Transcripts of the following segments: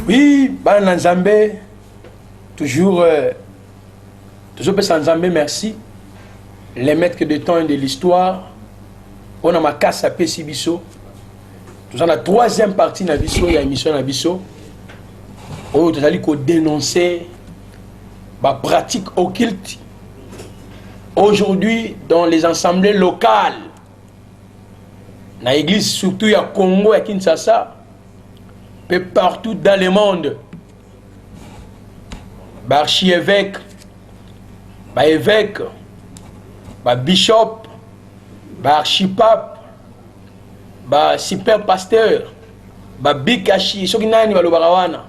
Oui, Bana Nzambe, toujours Nzambe, merci. Les maîtres de temps et de l'histoire, on a ma casse à Pessibiso. Nous avons la troisième partie de Nabiso, il y a une émission Nabiso. Où nous allons dénoncer la pratique occulte. Aujourd'hui, dans les assemblées locales, dans l'église, surtout à Congo et à Kinshasa, peu partout dans le monde, archi-évêque, évêque, bishop, archipape, super pasteur, bikashi, sokinani balobarawana,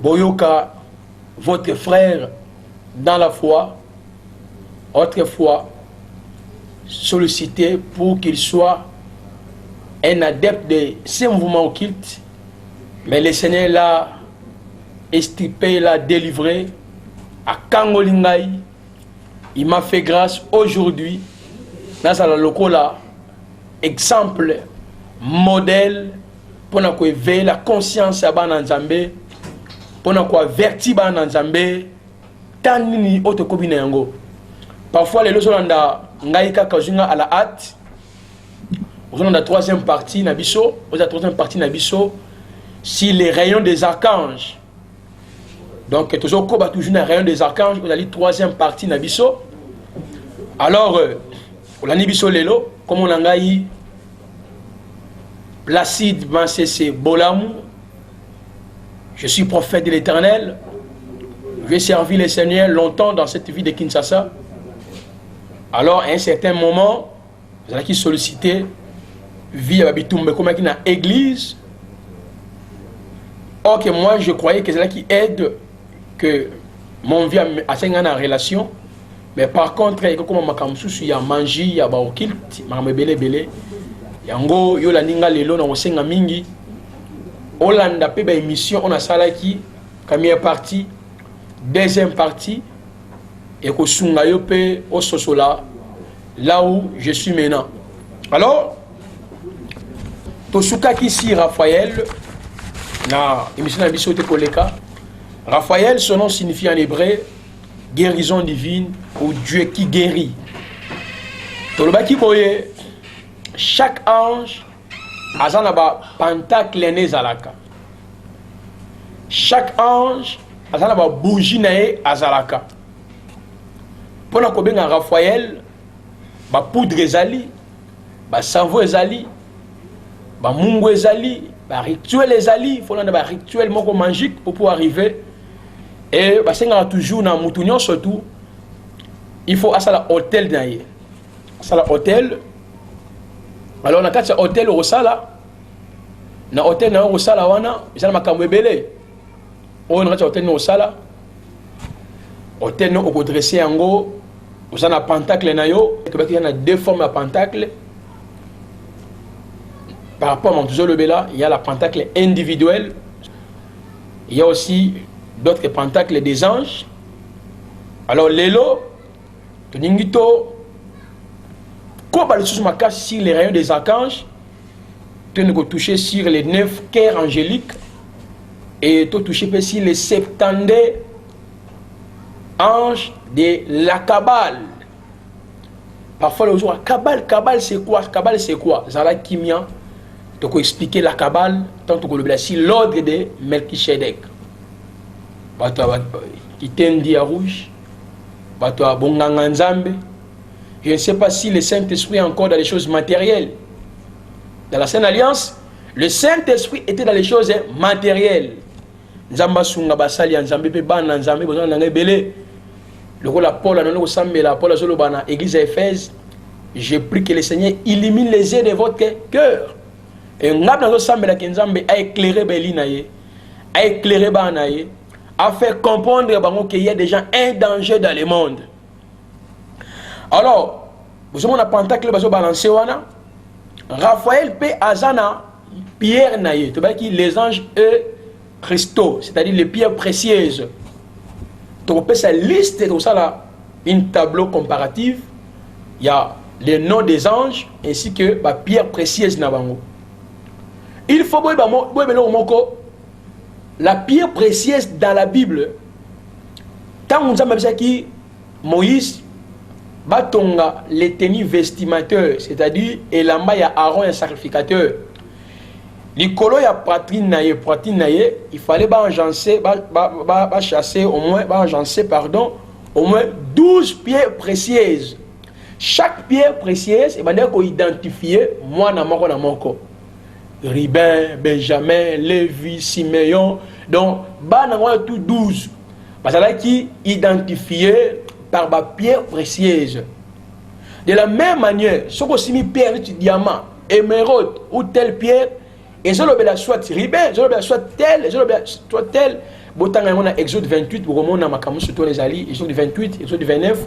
boyoka, votre frère dans la foi, autrefois sollicité pour qu'il soit un adepte de ces mouvements occultes, mais le Seigneur l'a extirpé, l'a délivré à Kangolingaï. Il m'a fait grâce aujourd'hui dans la locola, exemple, modèle pour nous éveiller la conscience à Bananzambe, pour nous avertir Bananzambe, tant ni autre copine yango. Parfois les gens ngaïka kazunga à la hâte. Nous avons la troisième partie Nabiso, si les rayons des archanges. Donc toujours toujours les rayons des archanges, vous avez la troisième partie Nabiso. Alors on a Nabiso lelo, comme on a ngaï Placide Mansese Bolamou. Je suis prophète de l'Éternel. J'ai servi le Seigneur longtemps dans cette vie de Kinshasa. Alors, à un certain moment, vous avez sollicité via Babitumbe comme une église. Or que moi, je croyais que c'est là qui aide que mon vie a en relation. Mais par contre, comme il y a mangé, il y a baokilt, il y a belé. Yango, yo la ninga lelo na osenga mingi. Olanda pe ba émission on a salaki première partie, deuxième partie et ko sunga yo pe o sosola là où je suis maintenant. Alors tosuka ici Raphaël na émission na biso te koleka. Raphaël, son nom signifie en hébreu guérison divine ou Dieu qui guérit. Tolobaki boye chaque ange a un pentacle nezalaka. Chaque ange a un bougie azalaka. Pour nous kobenga Raphaël, ba poudre ezali, ba savon ezali, ba mungu ezali, ba rituel ezali, il faut un rituel moko magique pour pouvoir arriver. Et ba senga toujours na mutunyo surtout, il faut asala hôtel naye. Asala hôtel. Alors, on a un hôtel au Sala. Na hôtel au Sala, on a un hôtel on a un hôtel au Sala. Hôtel au dressé en go. On a un pentacle. Il y a deux formes de pentacle. Par rapport à mon Bela, il y a la pentacle individuel. Il y a aussi d'autres pentacles des anges. Alors, l'élo, Toningito, sur les rayons des archanges, tu ne peux toucher sur les 9 cœurs angéliques et tu toucher sur les 70 anges de la Kabbale. Parfois, les gens disent Kabbale c'est quoi? Kabbale c'est quoi? Zara Kimia, tu peux expliquer la Kabbale, tant que tu si l'ordre de Melchizedek. Qui t'indi à rouge, tu as Bonganga Nzambe. Je ne sais pas si le Saint-Esprit est encore dans les choses matérielles. Dans la Sainte Alliance, le Saint-Esprit était dans les choses matérielles. Nzamba sunga basali nzambe pe bana nzambe bozana nanga belé. Le rôle à Paul anano sambela Paul azolo bana église à Éphèse. Je prie que le Seigneur illumine les yeux de votre cœur. Et ngab nazo sambela ke nzambe a éclairé belina ye, a éclairé bana ye, a fait comprendre bango qu'il y a déjà un danger dans le monde. Alors, vous avez un pentacle qui est balancé. Raphaël P. Azana, pierre naïe. Les anges et Christo, c'est-à-dire les pierres précieuses. Tu peux faire liste de ça là, une tableau comparatif. Il y a les noms des anges ainsi que la pierre précieuse. Il faut la pierre précieuse dans la Bible, tant on a dit Moïse batonga les tenues vestimentaires, c'est-à-dire et là-bas il y a Aaron un sacrificateur. L'icolo y a poitrine naie, il fallait chasser au moins au moins 12 pierres précieuses. Chaque pierre précieuse, il va identifier moi na moko. Ribin, Benjamin, Lévi, Siméon. Donc, tout 12. Parce que là, qui identifié par ma pierre précieuse. De la même manière, si vous avez pierre, diamant, émeraude ou telle pierre, et je le soit ribin, je le soit tel, je le soit tel. Botan on a Exode 28, pour on a Makamou surtout les alliés, Exode 28, Exode 29,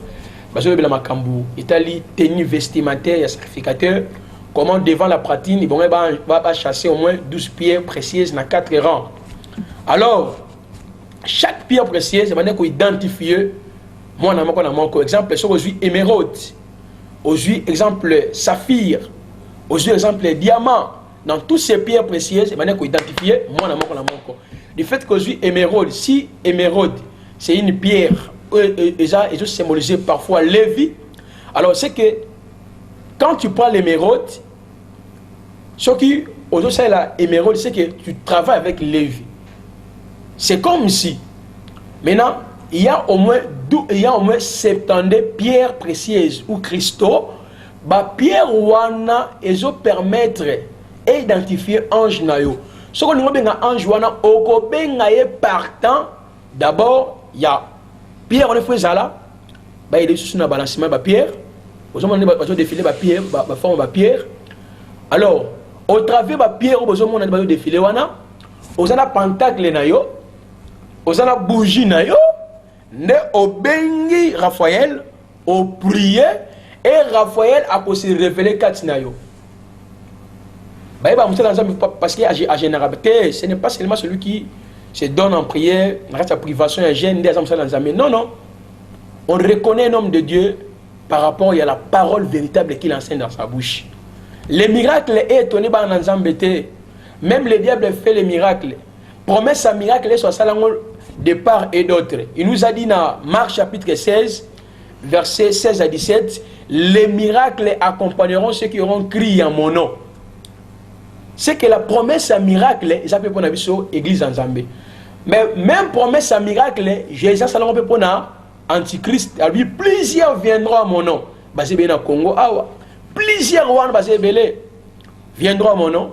je le Makambu, Italie, tenue vestimentaire, sacrificateur. Comment devant la pratine, ils vont chasser au moins 12 pierres précieuses dans 4 rangs. Alors, chaque pierre précieuse, c'est maintenant qu'on identifie. Moi, on a exemple, sur aujourd'hui émeraude, aujourd'hui exemple saphir, aujourd'hui exemple diamant. Dans toutes ces pierres précieuses, c'est maintenant qu'on identifie. Moi, on a du fait qu'aujourd'hui émeraude, si émeraude, c'est une pierre, ils ont symbolisé parfois Lévi. Alors, c'est que quand tu prends l'émeraude, ce qui aujourd'hui c'est l'émeraude, c'est que tu travailles avec Lévi. C'est comme si maintenant il y a au moins 70 pierres précieuses ou cristaux. Pierre wana ezo permettre d'identifier ange nayo. Ce qu'on dit ange wana oko benga ye partant. D'abord il y a pierre on fait ça là. Il y a des sous na balancement pierre. Aux hommes on défiler pierre, forme pierre. Alors au travers de pierre, aux hommes on a défilé wana. Aux ana pentacle nayo. Aux ana bougie nayo. Ne au bengi Raphaël au prier et Raphaël a pu se révéler quatre nayo. Parce qu'il y a généralité, ce n'est pas seulement celui qui se donne en prière, dans sa privation, non, non. On reconnaît un homme de Dieu par rapport à la parole véritable qu'il enseigne dans sa bouche. Les miracles est étonné par l'ensemble. Même le diable fait les miracles. Promesse à miracle soit ça de part et d'autre. Il nous a dit dans Marc chapitre 16, versets 16 à 17, les miracles accompagneront ceux qui auront crié en mon nom. C'est que la promesse à miracle, ils appellent pour l'église en Zambie. Mais même promesse à miracle, Jésus ça l'on peut pour Antichrist. Alors plusieurs viendront à mon nom. Basé bien au Congo, plusieurs viendront à mon nom.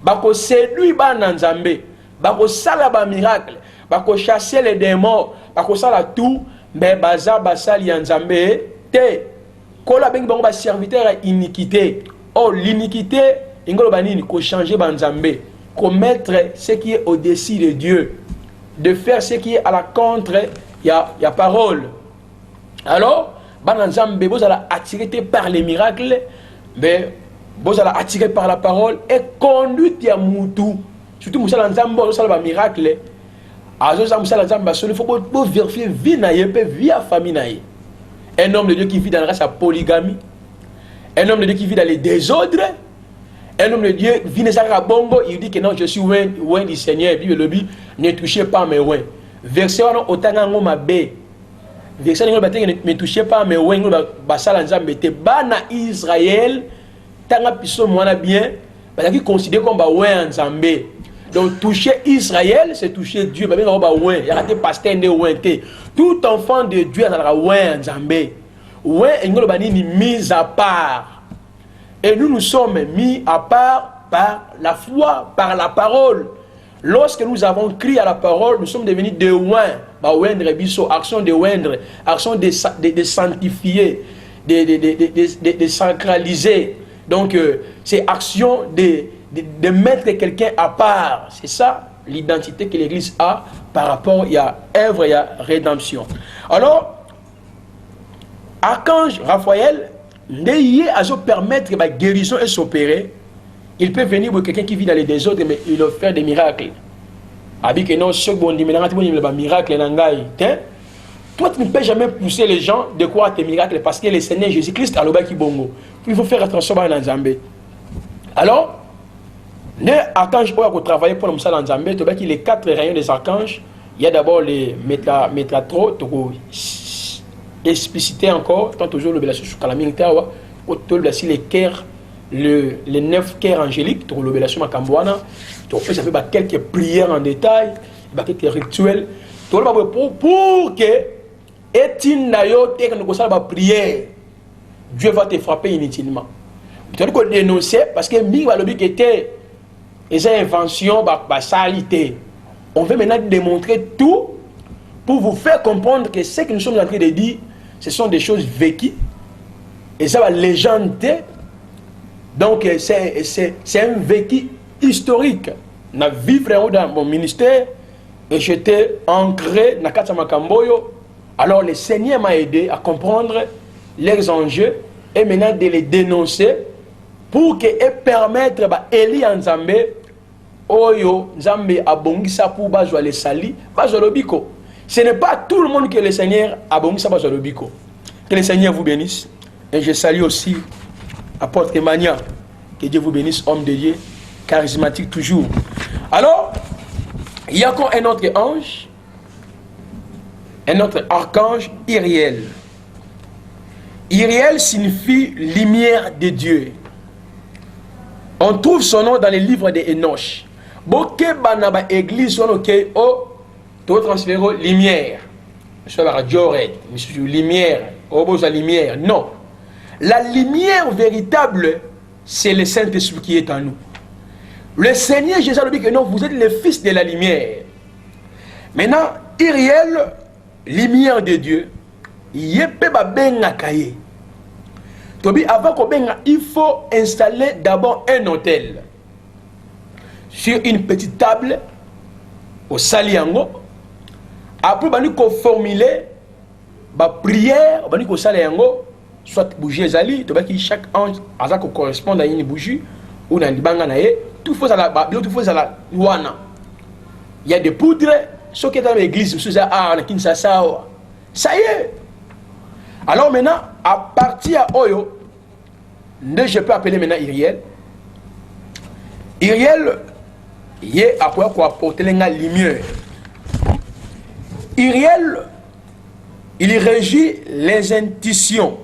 Bako séduit ban en Zambie. Bako salaba miracle. Bako chasser les démons. Bako sala tout. Mais baza basali en Zambie. Te. Kola beng bango ba serviteur à iniquité. Oh l'iniquité. Ingolo banini ko changer banzambe, commettre ce qui est au-dessus de Dieu, de faire ce qui est à la contre y a parole. Alors, banzambe vous allez attiré par les miracles, mais vous allez attiré par la parole et conduite ya mutu. Surtout musala nzambe vous allez miracle. Azo ça musala nzambe il faut vérifier vie na yé vie à famille na yé. Un homme de Dieu qui vit dans la polygamie, un homme de Dieu qui vit dans les désordres. Un homme de Dieu vit à Bongo, il dit que non, je suis loin du Seigneur. Bible le dit, ne touchez pas mes loin. Verset au tangango ma bé. Verset ne touchez pas mes loin. Basala nzambe te bana Israël. Tanga piso mwana bien. Parce qu'il considère comme loin nzambe. Donc toucher Israël, c'est toucher Dieu. Bah bien on va loin. Il y a des pasteurs ne loin te. Tout enfant de Dieu a loin nzambe. Loin engolo bani ni mise à part. Et nous nous sommes mis à part par la foi, par la parole. Lorsque nous avons crié à la parole, nous sommes devenus de loin. Action de oindre, action de sanctifier, de sacraliser. Donc, c'est action de mettre quelqu'un à part. C'est ça l'identité que l'Église a par rapport à œuvre et à rédemption. Alors, Archange Raphaël, n'ayez à se permettre que la guérison et s'opérer, il peut venir pour quelqu'un qui vit dans les désordres, mais il va faire des miracles. Avec non, ce bon dit, miracle, toi, tu ne peux jamais pousser les gens de croire tes miracles parce que le Seigneur Jésus-Christ a le bas qui bongo. Il faut faire attention à l'Anzambé. Alors, Les archanges qui travaillent pour nous en Zambie, les 4 rayons des archanges, il y a d'abord les métatros, explicité encore, tant toujours le belation sur Kalamingtawa, les cœurs, les 9 cœurs angéliques, le belation Makambouana, ça fait quelques prières en détail, quelques rituels, pour que Etine Nayo, prière, Dieu va te frapper inutilement. Tu dois dénoncer parce que Mingwalobi était des inventions, salité. On veut maintenant démontrer tout pour vous faire comprendre que ce que nous sommes en train de dire, ce sont des choses vécues. Et ça va légende. Donc c'est un vécu historique. Je vivre dans mon ministère et j'étais ancré dans Katama Kamboyo. Alors le Seigneur m'a aidé à comprendre leurs enjeux et maintenant de les dénoncer pour que et permettre Eli en Zambé Oyo Zambé abongisa pour bazwa les sali bazwa lobiko. Ce n'est pas tout le monde que le Seigneur abongisa bazwa lobiko. Que le Seigneur vous bénisse et je salue aussi apôtre Emmanuel. Que Dieu vous bénisse, homme de Dieu, charismatique toujours. Alors, il y a encore un autre ange, un autre archange, Iriel. Iriel signifie lumière de Dieu. On trouve son nom dans les livres de Enoch. Boke banaba église son ok oh to transférer lumière. Monsieur la radio monsieur lumière, oh la lumière. Non. La lumière véritable, c'est le Saint-Esprit qui est en nous. Le Seigneur Jésus a dit que non, vous êtes les fils de la lumière. Maintenant, Iriel, lumière de Dieu, avant il faut installer d'abord un hôtel sur une petite table au Saliango. Après, il faut formuler la prière au Saliango. Soit bougie zali, chaque ange correspond à une bougie ou dans libanga nae, tout faut à la wana. Il y a des poudres, ceux qui sont dans l'église, ça y est. Alors maintenant, à partir de Oyo, je peux appeler maintenant Iriel. Iriel, il est à quoi apporter la lumière. Iriel, il régit les intuitions.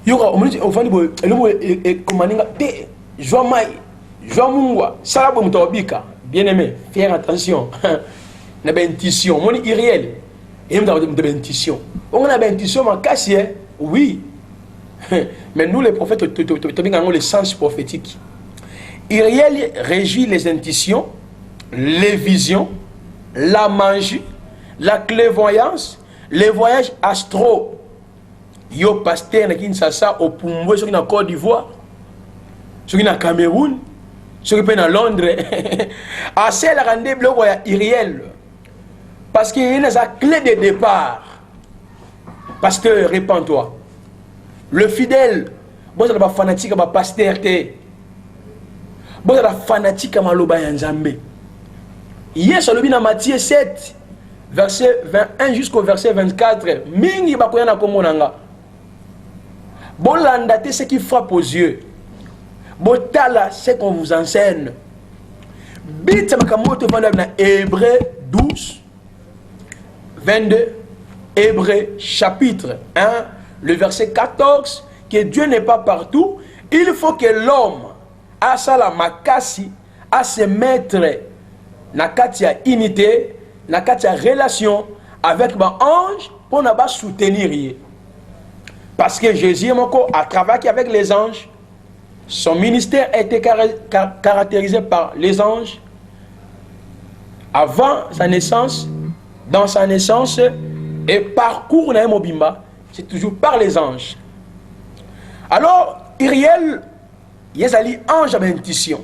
Bien aimé, faire attention. On a une intuition. Mon Iriel, il y a une intuition. On a une intuition, oui. Mais nous, les prophètes, nous avons le sens prophétique. Iriel régit les intuitions, les visions, la magie, la clairvoyance, les voyages astro. Yo pasteur na Kinshasa au Pumbwe, ceux qui na Côte d'Ivoire, ceux qui na Cameroun, ceux qui na Londres. Assez la rendre bloc ya Iriel. Parce qu'il y a une clé de départ. Pasteur, répands-toi. Le fidèle, bon ça va fanatique à pasteur té. Bon ça va fanatique à maloba yanzambe. Hier sur le bin Matthieu 7 verset 21 jusqu'au verset 24, mingi bakoya na komonanga. Bolandate ce qui frappe aux yeux. Botala ce qu'on vous enseigne. Bit makamoto vanda na Hébreux 12 22, Hébreux chapitre 1, le verset 14, que Dieu n'est pas partout. Il faut que l'homme a ça la makasi à se mettre na katia unité, na katia relation avec ma ange pour ne pas soutenir. Parce que Jésus a travaillé avec les anges. Son ministère a été caractérisé par les anges. Avant sa naissance, dans sa naissance, et parcours na Mobimba, c'est toujours par les anges. Alors, Iriel, il y a des anges avec intuition,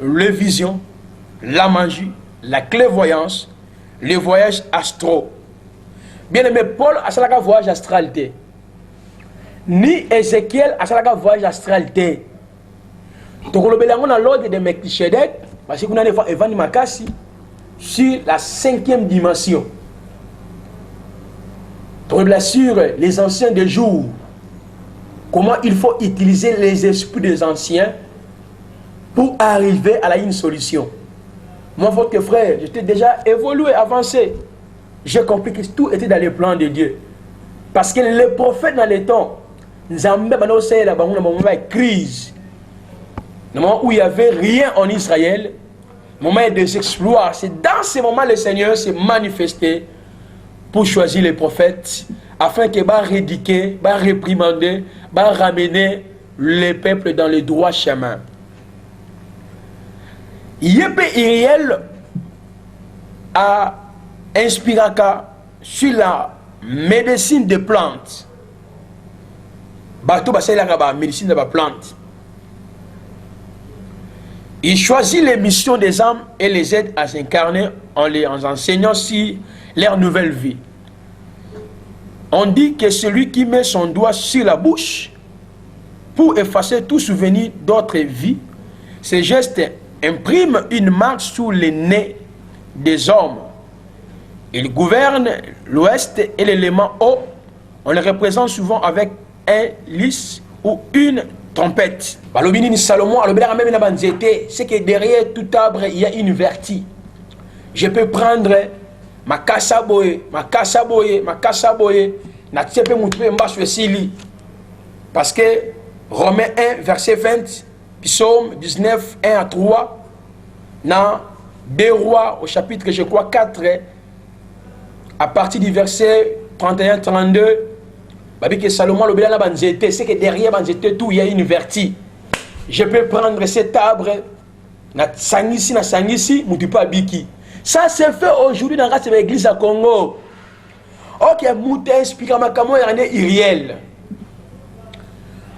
les visions, la magie, la clairvoyance, les voyages astro. Bien aimé, Paul a ça un voyage astralité. Ni Ézéchiel a ça un voyage astralité. Donc, on a l'ordre de Melchisedec, parce qu'on a des fois Evan Makasi sur la 5e dimension. Donc, sur les anciens des jours, comment il faut utiliser les esprits des anciens pour arriver à la une solution. Moi, votre frère, j'étais déjà évolué, avancé. J'ai compris que tout était dans les plans de Dieu. Parce que les prophètes dans les temps, Nzambe c'est la crise. Le moment où il n'y avait rien en Israël, le moment des exploits, c'est dans ce moment le Seigneur s'est manifesté pour choisir les prophètes afin qu'il va rédiquer, va réprimander, va ramener les peuples dans le droit chemin. Yépe Iriel a inspiré sur la médecine des plantes. Bateau c'est la médecine de la plante. Il choisit les missions des âmes et les aide à s'incarner en les enseignant sur leur nouvelle vie. On dit que celui qui met son doigt sur la bouche pour effacer tout souvenir d'autres vies, ce geste imprime une marque sous les nez des hommes. Il gouverne l'ouest et l'élément eau. On le représente souvent avec un lys ou une trompette. Salomon, c'est que derrière tout arbre, il y a une vertu. Je peux prendre ma kassaboye, parce que Romains 1, verset 20, Psaume 19, 1 à 3, dans 2 Rois, au chapitre, je crois, 4, à partir du verset 31-32, Salomon, c'est que derrière tout, il y a une vertu. Je peux prendre cet arbre, ça se fait aujourd'hui dans l'église à Congo. Ok, Mouté explique comment il y a Iriel.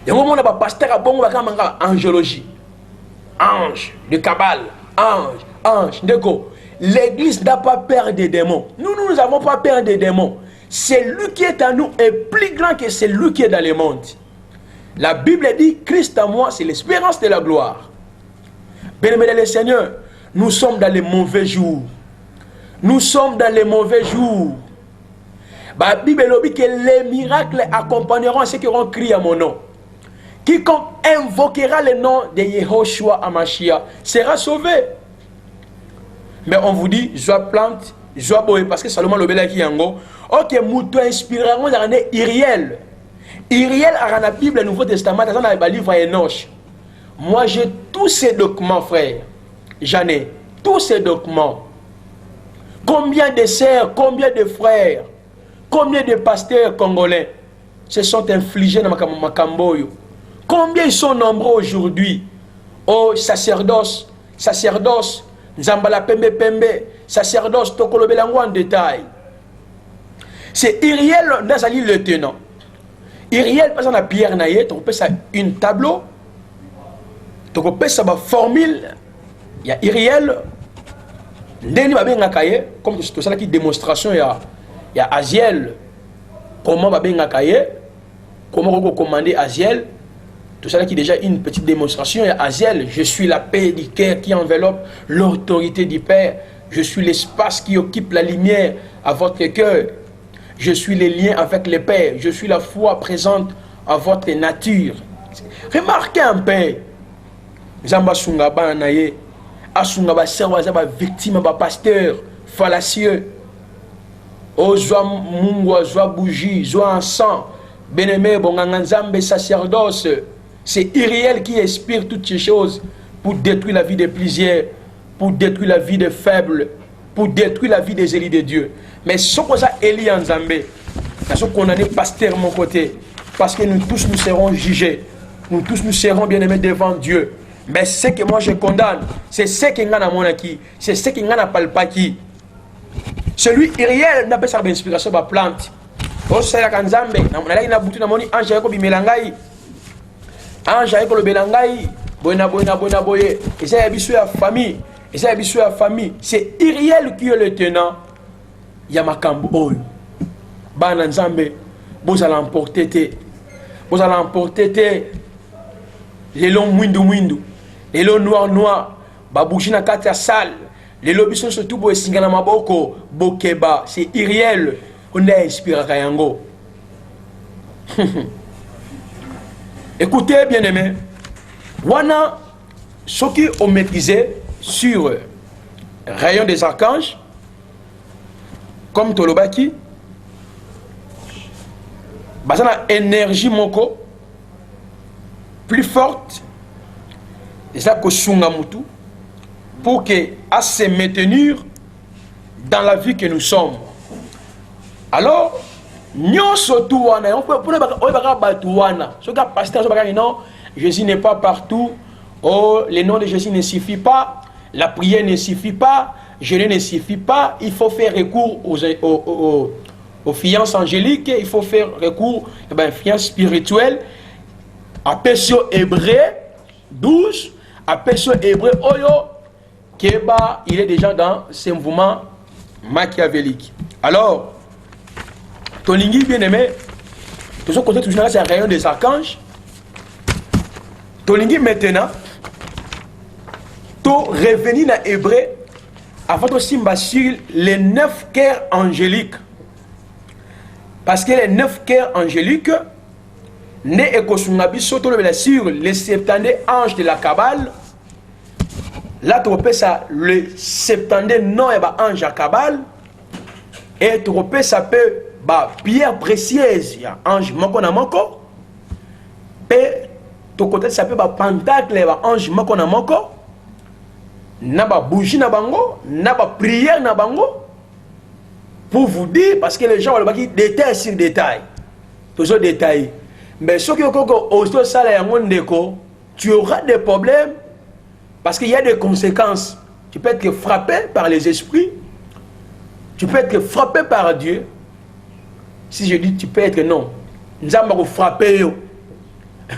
Il y a un moment où il y a un pasteur à angiologie. Ange, de Kabbale, ange, l'église n'a pas peur des démons. Nous n'avons pas peur des démons. C'est lui qui est en nous est plus grand que celui qui est dans le monde. La Bible dit, Christ en moi, c'est l'espérance de la gloire. Bien-aimés les Seigneurs, nous sommes dans les mauvais jours. Nous sommes dans les mauvais jours. La Bible dit que les miracles accompagneront ceux qui auront crié à mon nom. Quiconque invoquera le nom de Yehoshua Amashia sera sauvé. Mais on vous dit, Joa plante, Joa boye, parce que Salomon le belaki yango. Ok, moutou inspireront dans l'année Iriel. Iriel a dans la Bible, le Nouveau Testament, dans le livre Enoch. Moi, j'ai tous ces documents, frère. J'en ai tous ces documents. Combien de sœurs, combien de frères, combien de pasteurs congolais se sont infligés dans Makamboyo? Combien ils sont nombreux aujourd'hui? Oh, sacerdoce, Nzambala Pembe Pembe, sacerdoce, Tokolobelango en détail. C'est Iriel Nazali le tenant. Iriel, par exemple, la pierre naïe, tu peux ça une tableau, tu peux ça une formule. Il y a Iriel, comme tout ça qui démonstration, il y a Aziel, comment commander Aziel. Tout ça qui est déjà une petite démonstration. Il y a Aziel, je suis la paix du cœur qui enveloppe l'autorité du Père. Je suis l'espace qui occupe la lumière à votre cœur. Je suis les liens avec le Père. Je suis la foi présente à votre nature. Remarquez un peu. Zamba Sungaba Naye. Asungaba Serwaza victime, pasteur fallacieux. O Zoa Mungwa, Zoa Bougie, Zoa Encens. Bien-aimé, Bonganganzambe, sacerdoce. C'est Iriel qui inspire toutes ces choses pour détruire la vie des plusieurs, pour détruire la vie des faibles, pour détruire la vie des élus de Dieu. Mais ce que ça, Élie en Zambé, nous sommes condamnés pasteur mon côté, parce que nous tous nous serons jugés, nous tous nous serons bien-aimés devant Dieu. Mais ce que moi je condamne, c'est ce qui n'a mon acquis, c'est ce qui n'a pas le paquis. Celui Iriel n'a pas sa inspiration de la plante. On sait la Nzambe, on a une boutique dans mon ange avec bimelangai. Ange avec le belangai, boina boye. Et ça y a famille, et ça y a famille. C'est Iriel qui est le tenant. Yamakambo. Bana Nzambe, vous allez emporter les longs mwindu, les longs noirs, babouchi na kati ya salle, les lobisons surtout pour singana maboko, bokeba, c'est Iriel, on a inspiré Kayango. Écoutez bien aimé, wana ceux qui ont maîtrisé sur rayon des archanges, comme Tolobaki, basana énergie moko plus forte, déjà que Sungamutu, pour que à se maintenir dans la vie que nous sommes. Alors, nous sommes tous non, Jésus n'est pas partout. Oh, le nom de Jésus ne suffit pas. La prière ne suffit pas. Jeûner ne suffit pas. Il faut faire recours aux fiances angéliques. Il faut faire recours aux fiances spirituelles. Appel sur Hébreu 12. Appel sur Hébreu Oyo. Keba, il est déjà dans ce mouvement machiavélique. Alors, Tolingi bien-aimé, tout ce côté toujours là, c'est un rayon des archanges. Tolingi maintenant, to revenir dans Hébreu, avant de simba sur les 9 cœurs angéliques. Parce que les 9 cœurs angéliques, ne ekosungabi soto le sur les 70 anges de la Kabbale. Là, tu repères ça, le 70 non et bah ange à Kabbale. Et tu repères ça peut bah pierre précieuse, il y a ange moko na moko. Et tu côté ça peut bah pentacle et bah ange moko na moko. Na ba bougie na bango, na ba prière na bango. Pour vous dire, parce que les gens vont dire détail sur détail. Toujours détail. Mais ceux qui ont osé ça là, tu auras des problèmes. Parce qu'il y a des conséquences. Tu peux être frappé par les esprits. Tu peux être frappé par Dieu. Si je dis tu peux être non. Nous allons frapper.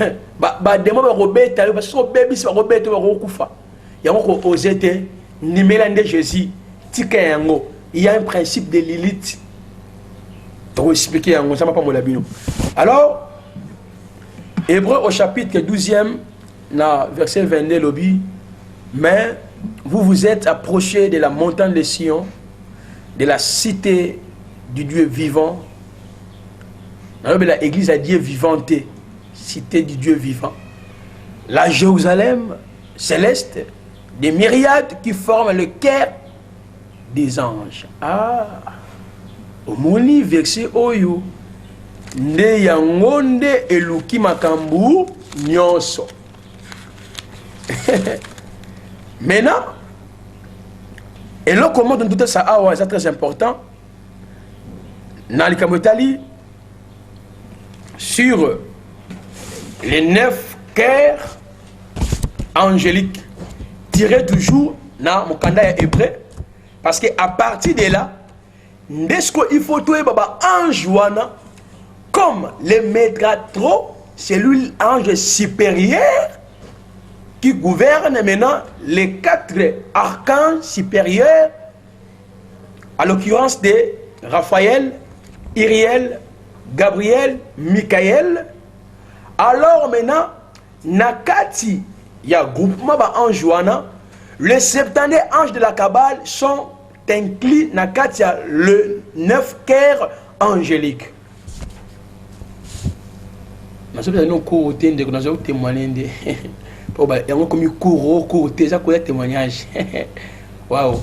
Demain, parce que bébé, c'est Robert, il y a un osé numéro de Jésus. Il y a un principe de Lilith. Pour expliquer, ça m'a pas mon labino. Alors, Hébreu au chapitre 12e, verset 22, lobby. Mais vous vous êtes approchés de la montagne de Sion, de la cité du Dieu vivant. L'église a Dieu vivante, cité du Dieu vivant. La Jérusalem céleste, des myriades qui forment le cœur des anges. Ah, au moni verset oyo, nde yangonde eluki makambu nyonso. Maintenant, et là, comment dans tout ça, c'est très important. Nalikamotali, sur les 9 cœurs angéliques, tirés toujours dans mon candidat hébreu, parce qu'à partir de là, il faut trouver un ange comme le métratro, c'est lui l'ange supérieur qui gouverne maintenant les 4 archanges supérieurs, à l'occurrence de Raphaël, Uriel, Gabriel, Michael. Alors maintenant, Nakati, il y a groupement d'anges, les 70 anges de la Kabbale sont inclus Nakati, le 9 cœurs angéliques. Nous avons témoigné. Il y a un témoignage. Waouh.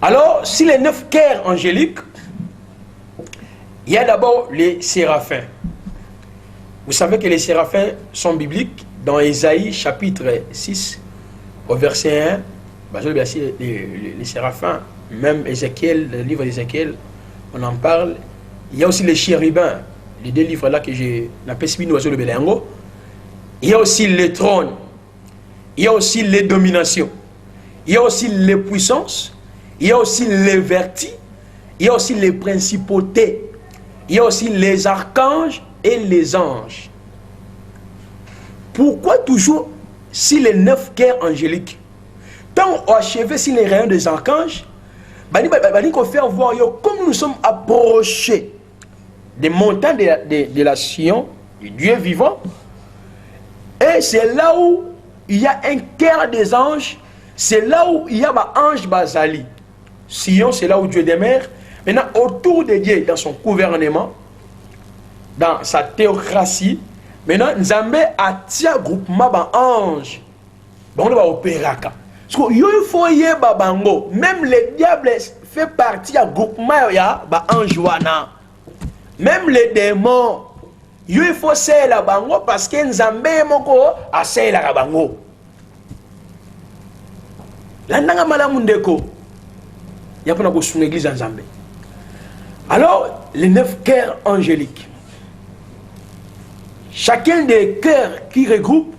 Alors, si les 9 cœurs angéliques, il y a d'abord les séraphins. Vous savez que les séraphins sont bibliques dans Ésaïe chapitre 6, au verset 1. Les séraphins, même Ézéchiel, le livre d'Ézéchiel, on en parle. Il y a aussi les chérubins, les 2 livres là que j'ai appelé Spinoiseau le Belengo. Il y a aussi les trônes. Il y a aussi les dominations, il y a aussi les puissances, il y a aussi les vertus, il y a aussi les principautés, il y a aussi les archanges et les anges. Pourquoi toujours si les 9 cœurs angéliques, tant on achevé si les rayons des archanges, il faut faire voir comme nous sommes approchés des montagnes de la Sion, du Dieu vivant, et c'est là où il y a un cœur des anges, c'est là où il y a un ange Bazali. Sion, c'est là où Dieu demeure. Maintenant, autour de Dieu, dans son gouvernement, dans sa théocratie, maintenant, Nzambe a tia groupement d'anges. on va opérer. Parce que il faut y babango. Même le diable fait partie du groupement ya ba anjouana. Même les démons, il faut c'est la bango parce que Nzambe moko a c'est la bango. La nanga malamu ndeko. Ya pona ko sous l'église Nzambe. Alors, les 9 cœurs angéliques. Chacun des cœurs qui regroupe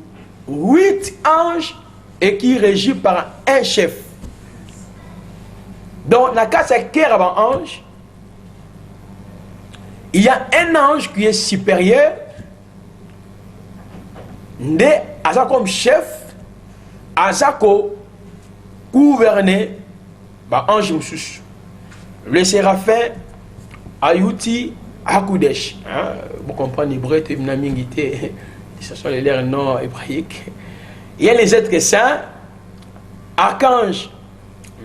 8 anges et qui est régi par un chef. Donc, dans le cas de cœur avant ange, il y a un ange qui est supérieur, né à comme chef, à comme gouverné par ange Moussous. Le séraphin, Ayuti, Hakudesh. Vous comprenez, l'hébreu, ce sont les lettres non hébraïques. Il y a les êtres saints, archange,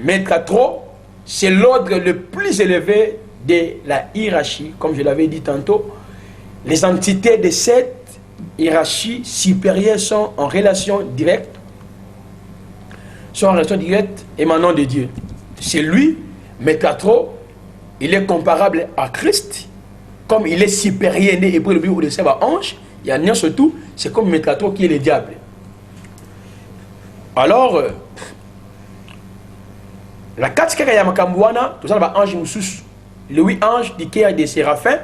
Métatro, c'est l'ordre le plus élevé de la hiérarchie, comme je l'avais dit tantôt. Les entités de cette hiérarchie supérieure sont en relation directe, émanant de Dieu. C'est lui, Métatro, il est comparable à Christ, comme il est supérieur, né hébreu, le but de savoir ange, il y a rien surtout, c'est comme Métatro qui est le diable. Alors, la 4 kaya ya makambuana, tout ça là ange Moussous, le 8 anges du cœur des séraphins,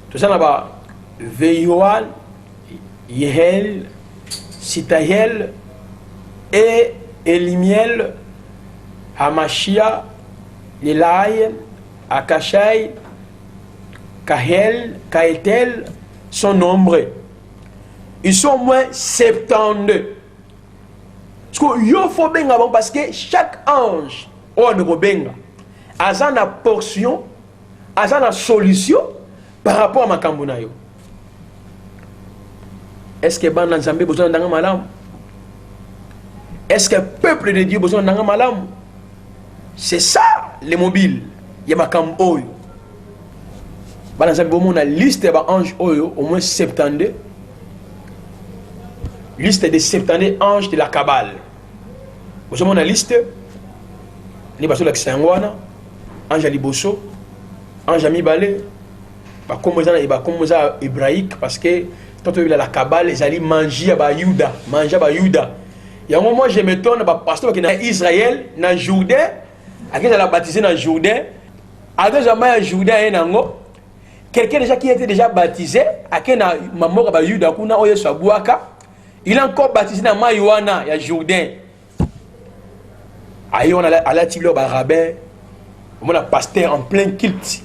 tout ça là Veyoal, Yehel, Sitaïel et Elimiel, Hamashia, Lelaï, Akashai, Kahel, Kaetel sont nombreux. Ils sont au moins 72. Parce que chaque ange, a une portion, a une solution par rapport à ma kambunayo. Est-ce que Ban Nzambe a besoin d'un malam? Est-ce que le peuple de Dieu a besoin d'un malam? C'est ça, les mobiles. Il y a ma kamboy. Ban Nzambe a une liste d'anges au moins 72. Liste des 72 anges de la Kabbale. Vous avez une liste. Les bateaux de Sangwana, ange Liboso, ange Amibale, comme ça hébraïque, parce que quand on a la Kabbale, ils allaient manger à Yuda. Manger à Yuda. Il y a un moment, je me tourne, pasteur qui est en Israël, dans Jourdain, à qui a baptisé dans Jourdain, à deux hommes à Jourdain, quelqu'un déjà qui était déjà baptisé, à qui a mort à Yuda, il a encore baptisé dans Maïwana, il y a Jourdain. Aïe, on a la tigre rabbin, on a pasteur en plein culte,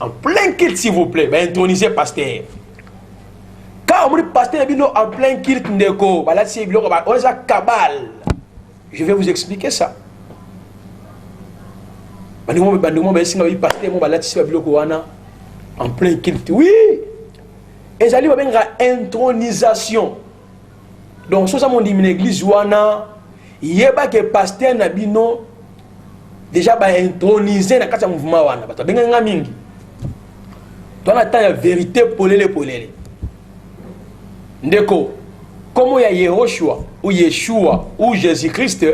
s'il vous plaît, intronisé pasteur. Quand on dit pasteur en plein culte, on a Kabbale. Je vais vous expliquer ça. En plein culte, oui. Et ça lui va intronisation. Donc, ça mon dit l'église wana, il y a pas que pasteur Nabino déjà intronisé dans le mouvement wana. Parce que benga mingi. Toi la ta vérité polele. Ndeko, comment il y a Yehoshua ou Yeshua ou Jésus-Christ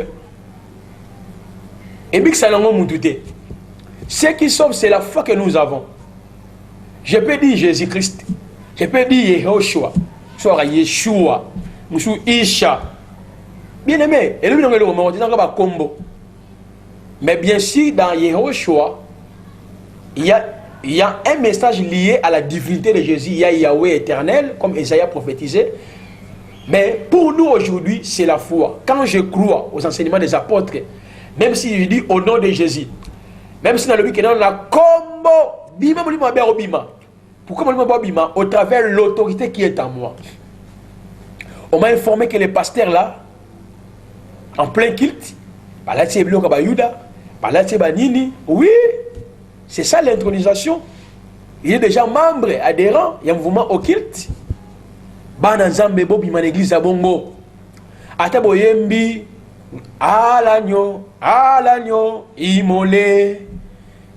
et bien que ça n'a pas douté. Ce qui sauve, c'est la foi que nous avons. Je peux dire Jésus-Christ, je peux dire Yehoshua, soit Yeshua, Moussou Isha. Bien aimé, et lui, on dit un combo. Mais bien sûr, dans Yehoshua, il y a un message lié à la divinité de Jésus. Il y a Yahweh éternel, comme Isaïe a prophétisé. Mais pour nous aujourd'hui, c'est la foi. Quand je crois aux enseignements des apôtres, même si je dis au nom de Jésus, même si dans le week-end, on a combo, bima, pourquoi bima, au travers de l'autorité qui est en moi. On m'a informé que les pasteurs là, en plein culte, oui, c'est ça l'intronisation. Il est déjà membre, adhérent, il y a un mouvement au culte. Bananzambe bobi man église à bongo. Atabo yembi, alanyo, imole.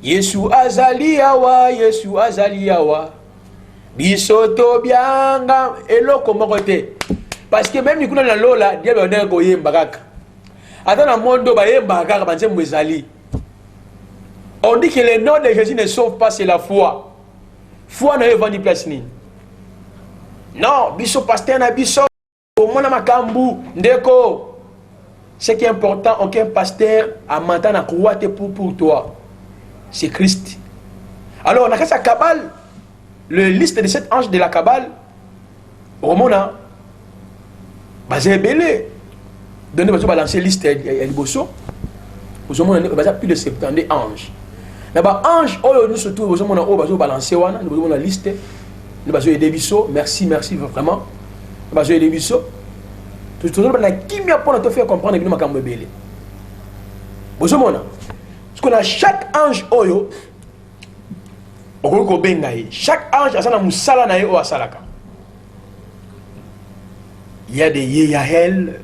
Yesu azaliawa, Bisoto bianga, eloko mokote. Parce que même si on a lola, Dieu va donner goye mbagaka. Attends, dans le monde, ba mbagaka, ba nzembo ezali. On dit que le nom de Jésus ne sauve pas, c'est la foi. Foi n'a pas de place ni. Non, biso pasteur na biso, au monde makambu, ndeko. Ce qui est important, aucun pasteur a maintenant à croire pour toi. C'est Christ. Alors, on a sa cabale, le liste de 7 anges de la cabale, au monde, basé belé. Donnez vous balancer liste et bosso. Vous avez plus de 70 anges. Là-bas, ange, nous surtout, vous avez balancer, vous avez la liste. Nous avons des bisous. Merci vraiment. Nous avons des bisous. Tout le monde a qui m'a pour te faire comprendre que nous avons belé. Vous avez ce qu'on a chaque ange, chaque ange a un musala na yo asalaka. Il y a des Yéhel,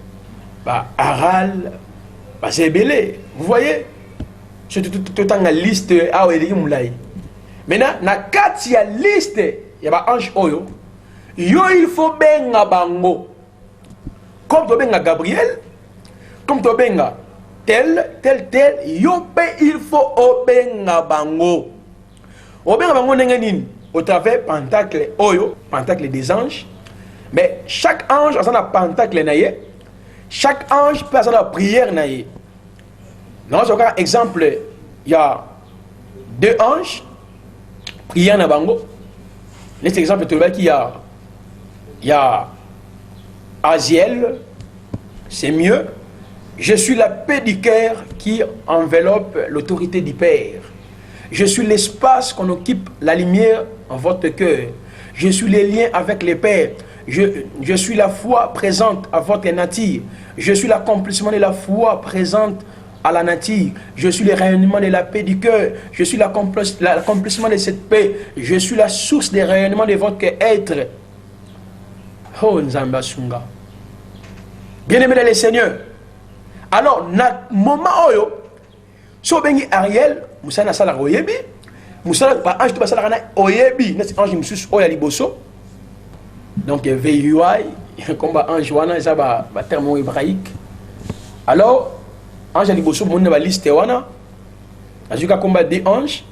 Aral, Zébélé. Vous voyez? C'est tout en liste à Moulay. Maintenant, na quatre ya liste, il y a un ange oyo. Yo il faut benga bango. Comme tu benga Gabriel, comme tu benga tel, yo il faut benga bango. Obenga bango nengenin au travers pentacle oyo, pentacle des anges. Mais chaque ange a son pentacle naïe. Chaque ange peut avoir une prière naïe. Dans ce cas, exemple, il y a 2 anges, prière na bango. Cet exemple, tu vois qu'il y a Aziel, c'est mieux. Je suis la paix du cœur qui enveloppe l'autorité du Père. Je suis l'espace qu'on occupe la lumière en votre cœur. Je suis les liens avec les pères. Je suis la foi présente à votre nature. Je suis l'accomplissement de la foi présente à la nature. Je suis le rayonnement de la paix du cœur. Je suis l'accomplissement de cette paix. Je suis la source des rayonnements de votre être. Oh Nzamba Sunga. Bien-aimé dans le Seigneur. Alors, na moment oyo, so bengi Ariel, Moussa sala oyebi, Moussa ba ange to basala na oyebi, na ange mususu oya liboso. Donc VUI, comme ange wana ça ba terme hébraïque. Alors, ange liboso mon na ba liste wana. Azuka combat des anges.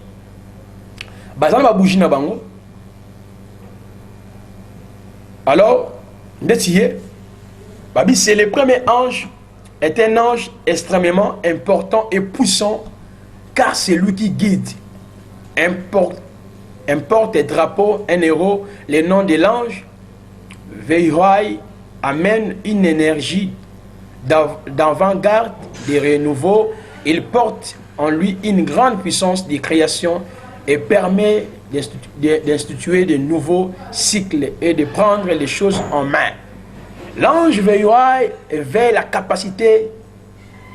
Bazana ba bougie na bango. Alors, ndetiye, babi c'est le premier ange. Est un ange extrêmement important et puissant, car c'est lui qui guide, importe des drapeaux, un héros, le nom de l'ange, Veilloi amène une énergie d'avant-garde, de renouveau, il porte en lui une grande puissance de création et permet d'instituer de nouveaux cycles et de prendre les choses en main. L'ange Veilloi éveille la capacité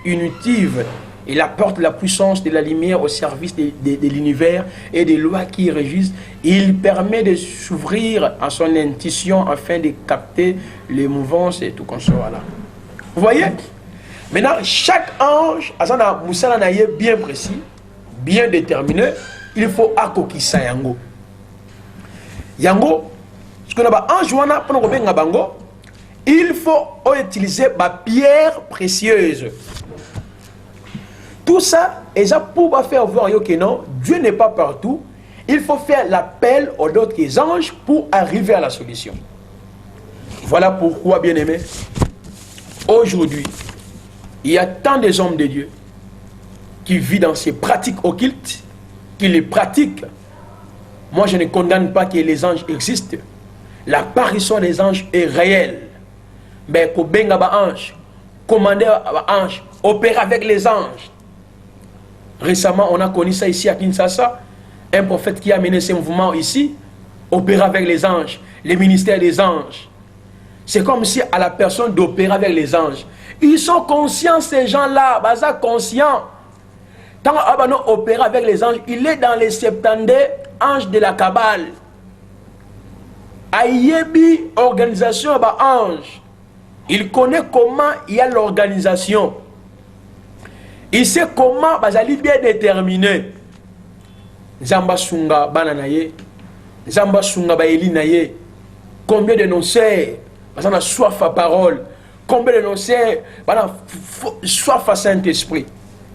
unitive. Il apporte la puissance de la lumière au service de l'univers et des lois qui régissent. Il permet de s'ouvrir à son intuition afin de capter les mouvances et tout comme ça. Voilà. Vous voyez? Maintenant, chaque ange a un moussala bien précis, bien déterminé. Il faut akokisa yango. Yango, ce qu'on a ange wana pour nous bango. Il faut utiliser ma pierre précieuse. Tout ça, et ça pour faire voir que non, Dieu n'est pas partout. Il faut faire l'appel aux autres anges pour arriver à la solution. Voilà pourquoi, bien-aimés, aujourd'hui, il y a tant de hommes de Dieu qui vivent dans ces pratiques occultes, qui les pratiquent. Moi, je ne condamne pas que les anges existent. L'apparition des anges est réelle. Mais pour benga ba ange, commander ba ange, opérer avec les anges. Récemment, on a connu ça ici à Kinshasa. Un prophète qui a mené ce mouvement ici, opérer avec les anges, les ministères des anges. C'est comme si à la personne d'opérer avec les anges. Ils sont conscients, ces gens-là, baza conscients. Quand on opère avec les anges, il est dans les 70 anges de la Kabbale. Ayebi, organisation ba ange. Il connaît comment il y a l'organisation. Il sait comment bazali bien déterminé. Zamba Sunga bananaye, Zamba Sunga baeli naye. Combien de nos sœurs on a soif à parole. Combien de noncés, on a soif à Saint-Esprit.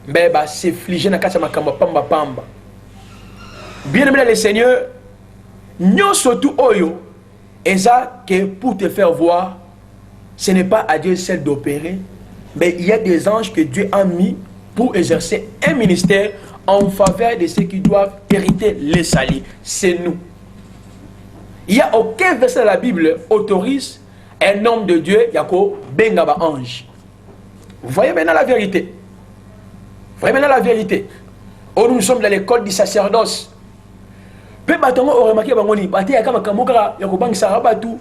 Mais c'est fligé dans la makamba pamba pamba. Bien aimé le Seigneur, nous surtout oyo, et ça que pour te faire voir, ce n'est pas à Dieu seul d'opérer, mais il y a des anges que Dieu a mis pour exercer un ministère en faveur de ceux qui doivent hériter les salis. C'est nous. Il n'y a aucun verset de la Bible autorise un homme de Dieu, Yako, Bengaba ange. Vous voyez maintenant la vérité. Vous voyez maintenant la vérité. Oh, nous sommes dans l'école du sacerdoce. Peu batongo aurait remarqué bangoni, bate yakama kamokara, Yako bang sarabatu.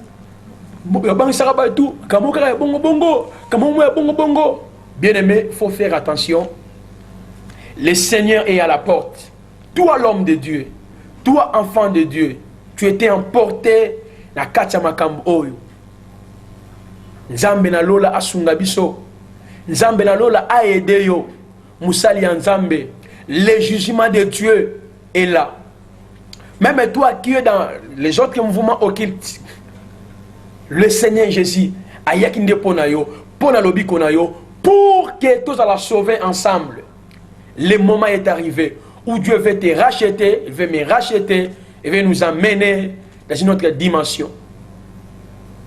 Bang sarabatu, kamokara bongo bongo, kamomwe bongo bongo. Bien aimé, il faut faire attention. Le Seigneur est à la porte. Toi, l'homme de Dieu, toi, enfant de Dieu, tu étais emporté na katia makambo oyo. Nzambe na lola asunga biso. Nzambe na lola aide yo. Musali ya Nzambe. Le jugement de Dieu est là. Même toi qui es dans les autres mouvements occultes, le Seigneur Jésus a yakinde ponayo, ponalobi konayo, pour que tous allons sauver ensemble. Le moment est arrivé où Dieu veut te racheter, il veut me racheter, il veut nous emmener dans une autre dimension.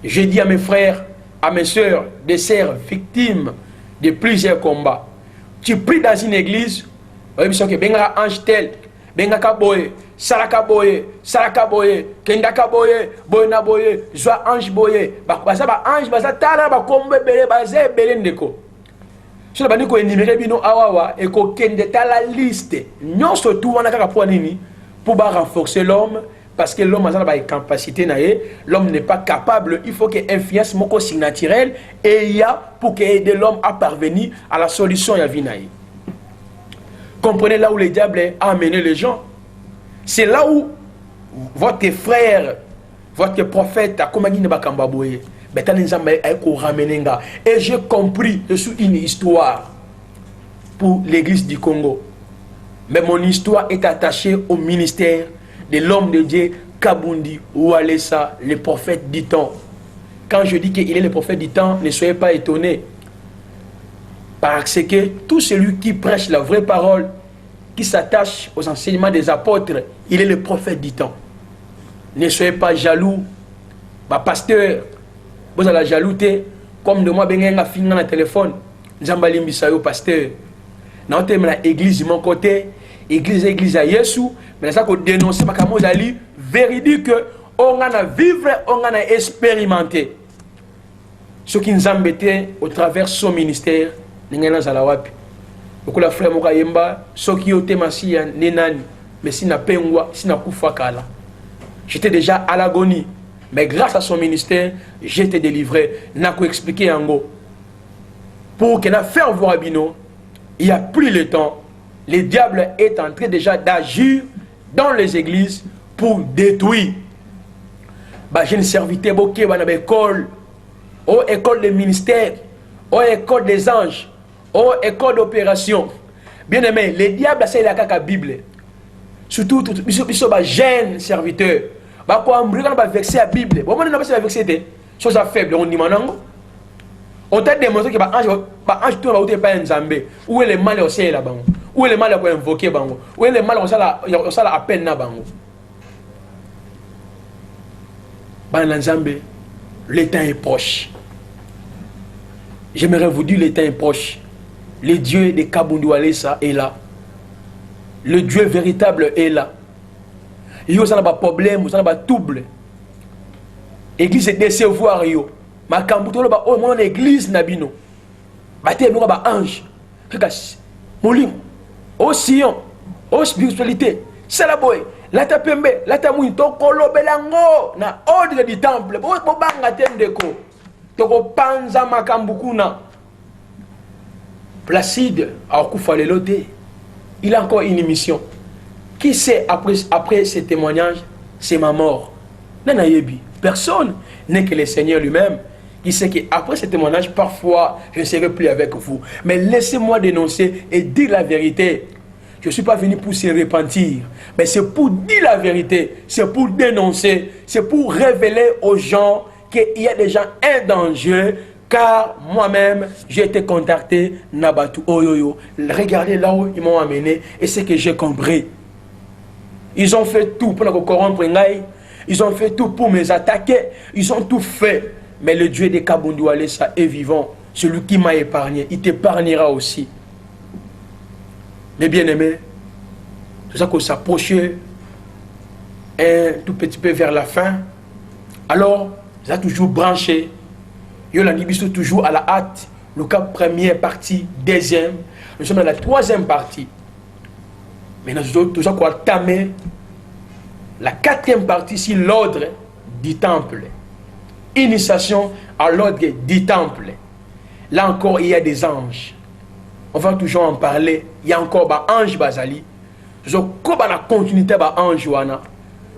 Je dis à mes frères, à mes soeurs, des sœurs victimes de plusieurs combats. Tu pries dans une église, que benga ange tel, benga kaboye, saraka boye, kenda boye, boyna boye, joie ange boye, baza ba ange baza tala ba kombe bele baza bele ndeko. Si vous avez énuméré bino awawa et qu'on a la liste, nous surtout on a qu'à pour nini pour renforcer l'homme parce que l'homme a une capacité l'homme n'est pas capable, il faut qu'il y ait influence moko naturel et il y a pour aider l'homme à parvenir à la solution ya vinaï. Comprenez là où le diable a amené les gens. C'est là où votre frère, votre prophète a commandé de bakambaboye. Et j'ai compris, je suis une histoire pour l'église du Congo. Mais mon histoire est attachée au ministère de l'homme de Dieu, Kabundi Oualessa, le prophète du temps. Quand je dis qu'il est le prophète du temps, ne soyez pas étonnés. Parce que tout celui qui prêche la vraie parole, qui s'attache aux enseignements des apôtres, il est le prophète du temps. Ne soyez pas jaloux. Pasteur, vous allez jaloux, comme de moi, ben finger dans le téléphone. Zambali Mbisayo, pasteur. Dans l'église de mon côté, église à Yesu, mais ça qu'on dénonce, ma camozali, véridique, on a vivre, on a expérimenté. Ce qui nous embêtait au travers son ministère, nous avons zalawapi. Donc la frère Mokayemba, ce qui ont été massi nenani, mais si na pengwa, si na kufa kala. J'étais déjà à l'agonie. Mais grâce à son ministère, j'ai été délivré. N'a qu'à expliquer en gros. Pour que nous faire voir Bino, il n'y a plus le temps. Le diable est en train déjà d'agir dans les églises pour détruire. J'ai une serviteur boké dans l'école, aux écoles de ministère, aux écoles des anges, aux écoles d'opération. Bien aimé, le diable c'est la Bible. Surtout, ils sont jeunes serviteurs. Bah quoi on va vexer la Bible. Bon on n'a pas vexer chose faible on dit manango. On t'a démontré que ange tout va pas un zambé. Où est le mal au ciel là-bas? Où est le mal pour invoquer bango? Où est le mal on ça la à peine na bango? Ban Zambé, le temps est proche. J'aimerais vous dire le temps est proche. Le Dieu de Kabundi Oualessa est là. Le Dieu véritable est là. Il y a un problème, il y a un trouble. L'église est décevoir. Ma kambuto ba o mon église nabino. Ba te no ba ange. Rekas. Molim. Au Sion, au spiritualité. C'est la boy. La ta pembe, la ta mouin to kolobelango na ordre du temple. Bo banga tendeko. To ko panza makambukuna. Placide a okufa lelote. Il a encore une mission. Qui sait après ce témoignage, c'est ma mort. Personne n'est que le Seigneur lui-même. Il sait qu'après ce témoignage, parfois, je ne serai plus avec vous. Mais laissez-moi dénoncer et dire la vérité. Je ne suis pas venu pour se repentir. Mais c'est pour dire la vérité. C'est pour dénoncer. C'est pour révéler aux gens qu'il y a déjà un danger, car moi-même, j'ai été contacté, Nabatu Oyoyo. Regardez là où ils m'ont amené, et c'est que j'ai compris. Ils ont fait tout pour nous corrompre, ils ont fait tout pour me attaquer, ils ont tout fait. Mais le Dieu de Kabundu Alessa est vivant, celui qui m'a épargné, il t'épargnera aussi. Mes bien-aimés, c'est ça qu'on s'approchait un tout petit peu vers la fin. Alors, ça a toujours branché. Yo la Nibiso toujours à la hâte. Le cas première partie, deuxième. Nous sommes dans la troisième partie. Maintenant, tout ça qu'on a tamé. La quatrième partie, c'est l'ordre du temple. Initiation à l'ordre du temple. Là encore, il y a des anges. On va toujours en parler. Il y a encore des anges basali. Comme la continuité des anges,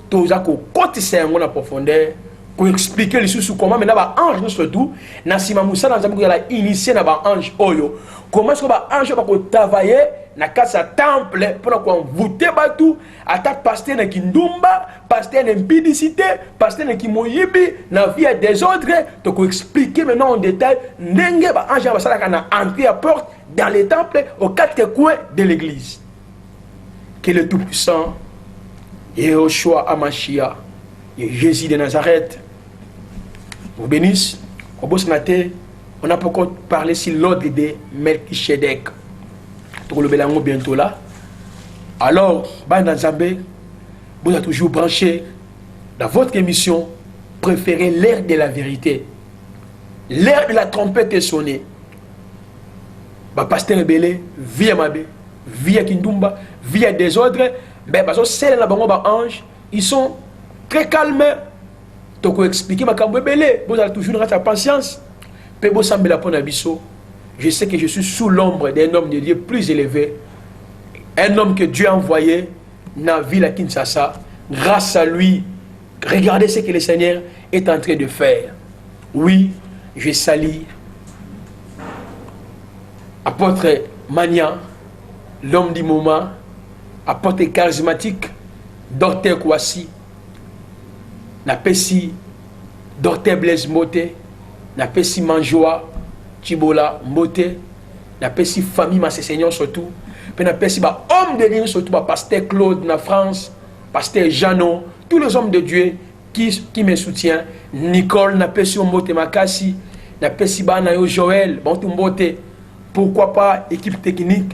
tout ça qu'on côté en profondeur. Pour expliquer les sous comment maintenant les anges surtout Nasima Moussa dans zambu la initié na ba ange oyo comment est-ce que ba ange ba ko travailler na kasa temple pour qu'on voter batu attaque pasteur na kindumba pasteur na impudicité pasteur na kimoyibi na vie des autres to ko expliquer maintenant en détail ndenge ba ange ba sala kana entrer à porte dans les temples aux quatre coins de l'église. Que le tout-puissant Yehoshua Amashia Jésus de Nazareth vous bénisse. On a pas encore parlé sur l'ordre de Melchisedec. Pour le bélango bientôt là. Alors, Banda Zambé, vous êtes toujours branché dans votre émission préférée, l'ère de la vérité. L'ère de la trompette est sonnée. Pasteur Belé, via Mabé, via Kindumba, via des autres, parce que celles là, anges, ils sont très calmes. Donc, vous expliquez ma camboué, vous avez toujours la patience. Je sais que je suis sous l'ombre d'un homme de Dieu plus élevé. Un homme que Dieu a envoyé dans la ville à Kinshasa. Grâce à lui, regardez ce que le Seigneur est en train de faire. Oui, je salue apôtre Mania, l'homme du moment, apôtre charismatique, docteur Kouassi. Napesi docteur Blaise Moté, napesi Manjoa Chibola Moté, napesi famille ma Seigneur surtout, puis napesi ba homme de Dieu surtout ba pasteur Claude na France, pasteur Jeannot, tous les hommes de Dieu qui me soutiennent, Nicole napesi Moté Makasi, napesi ba na yo Joël, bon tout Moté, pourquoi pas équipe technique